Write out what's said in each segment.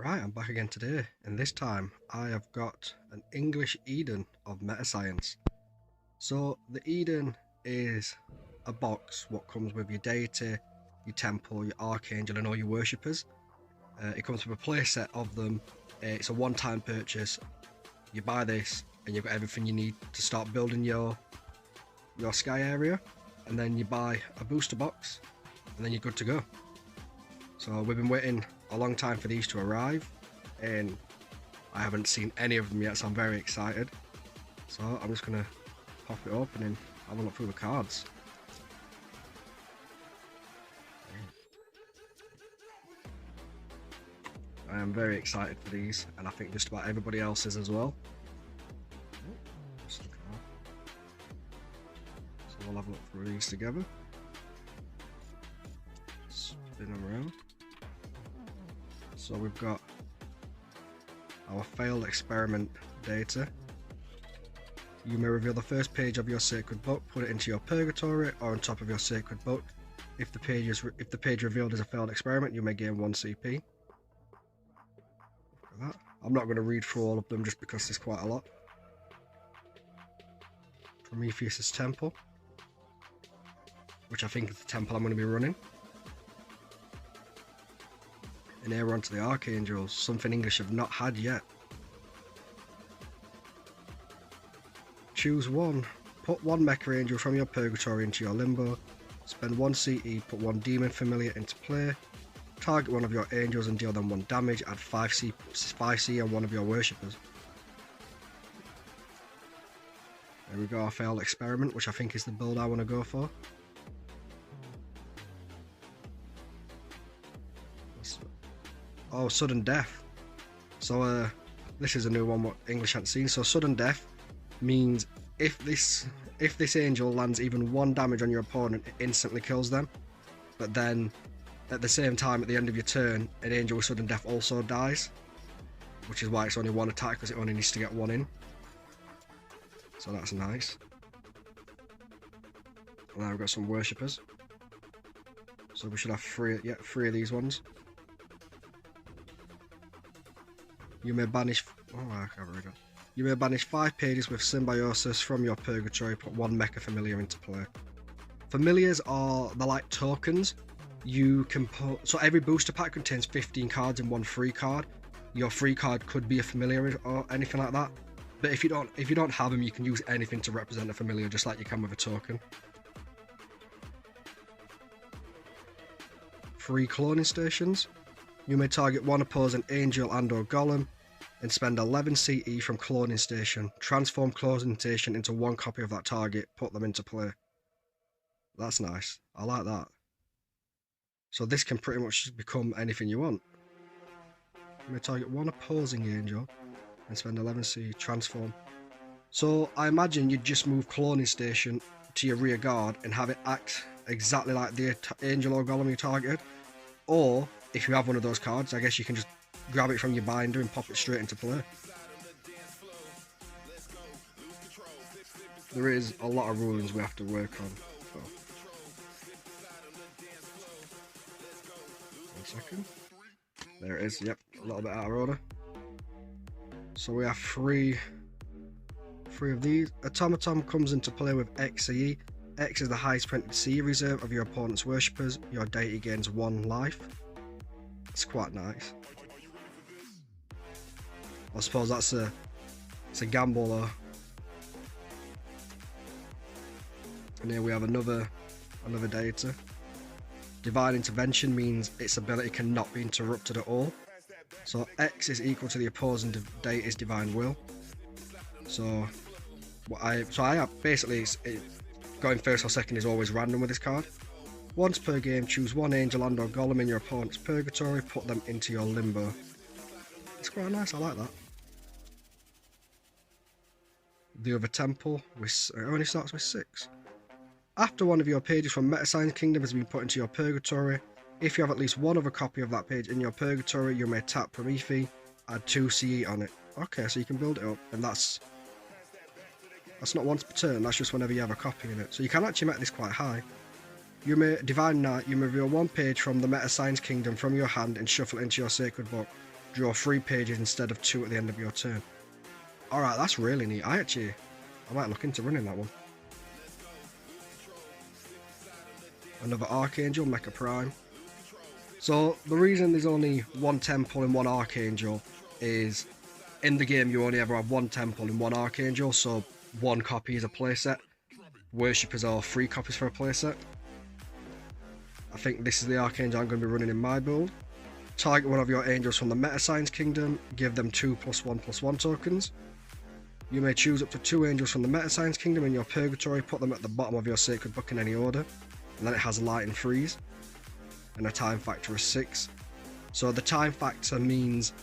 Right, I'm back again today, and this time I have got an English Eden of MetaScience. So the Eden is a box what comes with your deity, your temple, your archangel and all your worshippers. It comes with a playset of them. It's a one-time purchase. You buy this and you've got everything you need to start building your sky area, and then you buy a booster box and then you're good to go. So we've been waiting a long time for these to arrive, and I haven't seen any of them yet, so I'm very excited. So I'm just gonna pop it open and have a look through the cards. I am very excited for these, and I think just about everybody else is as well. So we'll have a look through these together. Spin them around. So we've got our failed experiment data. You may reveal the first page of your sacred book, put it into your purgatory or on top of your sacred book. If the page revealed is a failed experiment, you may gain 1 CP. Look at that. I'm not going to read through all of them just because there's quite a lot. Prometheus' Temple, which I think is the temple I'm going to be running. And here we're onto the Archangels, something English have not had yet. Choose one. Put 1 Mecha Angel from your Purgatory into your Limbo. Spend 1 CE, put 1 Demon Familiar into play. Target one of your Angels and deal them 1 damage. Add 5 C on one of your Worshippers. There we go, our failed experiment, which I think is the build I want to go for. Oh, sudden death. So this is a new one what English hadn't seen. So sudden death means if this angel lands even 1 damage on your opponent, it instantly kills them. But then at the same time, at the end of your turn, an angel with sudden death also dies, which is why it's only 1 attack, because it only needs to get 1 in. So that's nice. And now we've got some worshippers. So we should have 3 of these ones. You may banish. You may banish 5 pages with symbiosis from your purgatory. Put 1 Mecha Familiar into play. Familiars they're like tokens. You can put. So every booster pack contains 15 cards and 1 free card. Your free card could be a familiar or anything like that. But if you don't have them, you can use anything to represent a familiar, just like you can with a token. 3 cloning stations. You may target 1 opposing angel and or golem and spend 11 CE from cloning station. Transform cloning station into 1 copy of that target, put them into play. That's nice. I like that. So this can pretty much become anything you want. You may target 1 opposing angel and spend 11 CE, transform. So I imagine you'd just move cloning station to your rear guard and have it act exactly like the angel or golem you targeted. Or if you have one of those cards, I guess you can just grab it from your binder and pop it straight into play. There is a lot of rulings we have to work on. So. 1 second. There it is, yep, a little bit out of order. So we have 3 of these. Automaton comes into play with XCE. X is the highest printed CE reserve of your opponent's worshippers. Your deity gains 1 life. It's quite nice. I suppose it's a gamble though. And here we have another data. Divine Intervention means its ability cannot be interrupted at all. So X is equal to the opposing deity's divine will. So I have basically going first or second is always random with this card. Once per game, choose 1 angel and or golem in your opponent's purgatory, put them into your limbo. It's quite nice, I like that. The other temple, it only starts with 6. After one of your pages from MetaScience Kingdom has been put into your purgatory, if you have at least 1 other copy of that page in your purgatory, you may tap Prometheus, add 2 CE on it. Okay, so you can build it up, and that's not once per turn, that's just whenever you have a copy in it. So you can actually make this quite high. You may Divine Knight, you may reveal 1 page from the MetaScience Kingdom from your hand and shuffle it into your sacred book. Draw 3 pages instead of 2 at the end of your turn. Alright, that's really neat. I might look into running that one. Another Archangel, Mecha Prime. So the reason there's only one temple and one Archangel is in the game you only ever have one temple and one Archangel, so one copy is a playset. Worshippers are 3 copies for a playset. I think this is the Archangel I'm going to be running in my build. Target one of your angels from the MetaScience Kingdom, give them 2+1/+1 tokens. You may choose up to 2 angels from the MetaScience Kingdom in your purgatory, put them at the bottom of your sacred book in any order, and then it has light and freeze, and a time factor of 6. So the time factor means,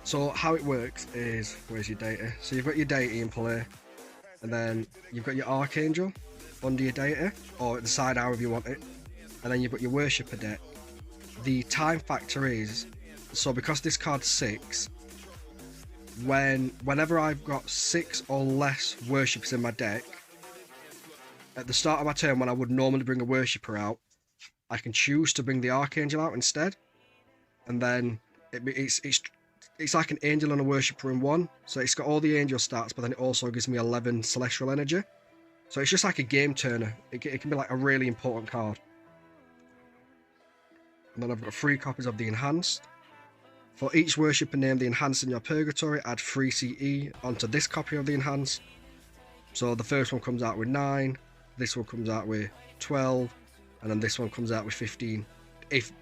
so how it works is, where's your Deity? So you've got your Deity in play, and then you've got your Archangel under your Deity, or at the side however you want it, and then you've got your Worshipper deck. The time factor is, so because this card's 6, whenever I've got 6 or less worshippers in my deck, at the start of my turn when I would normally bring a worshipper out, I can choose to bring the Archangel out instead, and then it's like an angel and a worshipper in one, so it's got all the angel stats, but then it also gives me 11 celestial energy, so it's just like a game turner. It can be like a really important card. And then I've got 3 copies of the Enhanced. For each worshipper named the Enhanced in your purgatory, add 3 CE onto this copy of the Enhanced. So the first one comes out with 9, this one comes out with 12, and then this one comes out with 15 if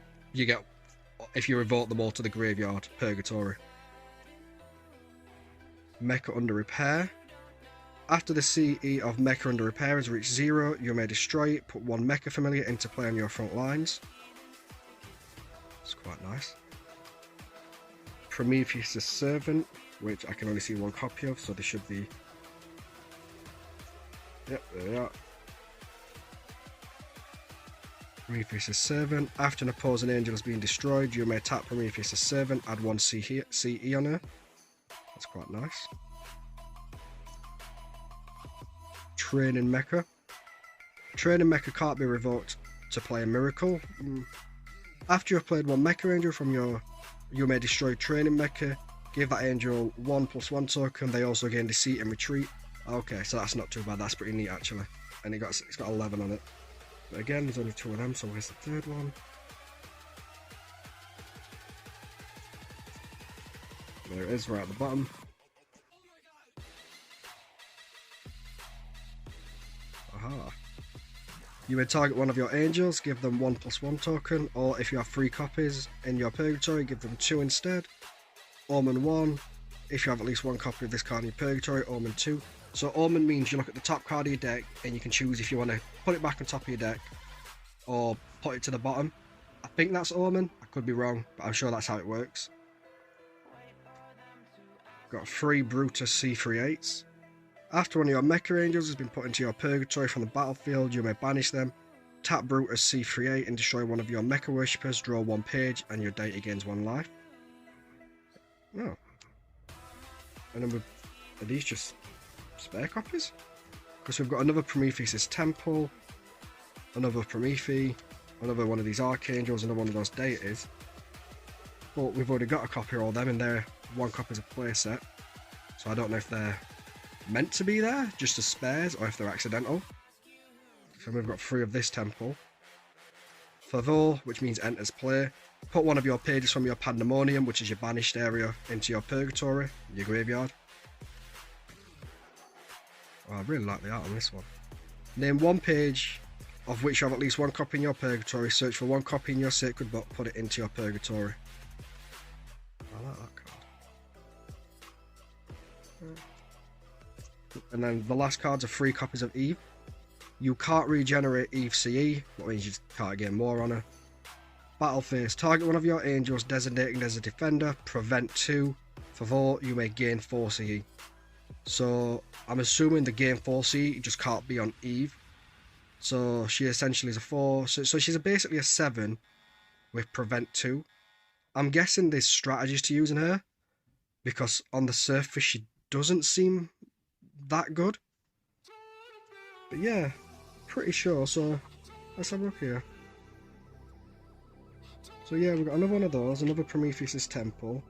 you revolt them all to the graveyard purgatory. Mecha under repair. After the CE of Mecha under repair has reached 0, you may destroy it. Put 1 Mecha familiar into play on your front lines. It's quite nice. Prometheus' Servant, which I can only see 1 copy of, so there should be. Yep, there they are. Prometheus' Servant. After an opposing angel has been destroyed, you may tap Prometheus' Servant, add 1 CE on her. That's quite nice. Training Mecha. Training Mecha can't be revoked to play a Miracle. After you've played 1 Mecha Angel from you may destroy Training Mecha, give that angel 1+1 token, they also gain Deceit and Retreat. Okay, so that's not too bad, that's pretty neat actually. And it's got 11 on it. But again, there's only 2 of them, so where's the 3rd one? There it is, right at the bottom. Aha. You may target one of your angels, give them 1+1 token, or if you have 3 copies in your purgatory, give them 2 instead. Omen 1, if you have at least 1 copy of this card in your purgatory, Omen 2. So Omen means you look at the top card of your deck, and you can choose if you want to put it back on top of your deck, or put it to the bottom. I think that's Omen, I could be wrong, but I'm sure that's how it works. Got 3 Brutus C38s. After one of your Mecha Angels has been put into your purgatory from the battlefield, you may banish them, tap Brutus C38 and destroy one of your Mecha Worshippers, draw 1 page, and your Deity gains 1 life. Oh. And then are these just spare copies? Because we've got another Prometheus' Temple, another Prometheus, another one of these Archangels, another one of those Deities. But we've already got a copy of all them, and they're 1 copy as a playset. So I don't know if they're meant to be there, just as spares, or if they're accidental. So we've got 3 of this temple. Favor, which means enters play. Put 1 of your pages from your Pandemonium, which is your banished area, into your purgatory, your graveyard. Oh, I really like the art on this one. Name 1 page of which you have at least 1 copy in your purgatory. Search for 1 copy in your sacred book, put it into your purgatory. I like that card. And then the last cards are 3 copies of Eve. You can't regenerate Eve CE, that means you can't gain more on her. Battle phase. Target one of your angels designating as a defender, prevent 2. Favor, you may gain 4 CE. So I'm assuming the gain 4 CE just can't be on Eve. So she essentially is a 4. So she's basically a 7 with prevent 2. I'm guessing there's strategies to using her, because on the surface she doesn't seem that good. But yeah, pretty sure. So let's have a look here. So yeah, we've got another one of those, another Prometheus's Temple.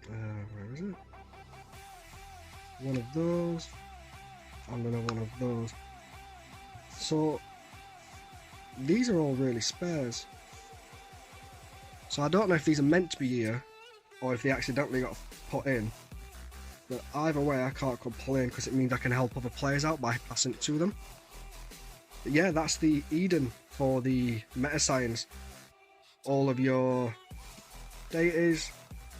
Where is it? One of those, and another one of those. So these are all really spares. So I don't know if these are meant to be here, or if they accidentally got put in. But either way, I can't complain because it means I can help other players out by passing it to them. But yeah, that's the Eden for the MetaScience. All of your deities,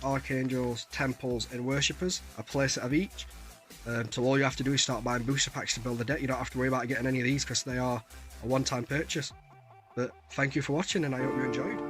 archangels, temples, and worshippers, a playset of each. So all you have to do is start buying booster packs to build the deck. You don't have to worry about getting any of these because they are a one-time purchase. But thank you for watching, and I hope you enjoyed.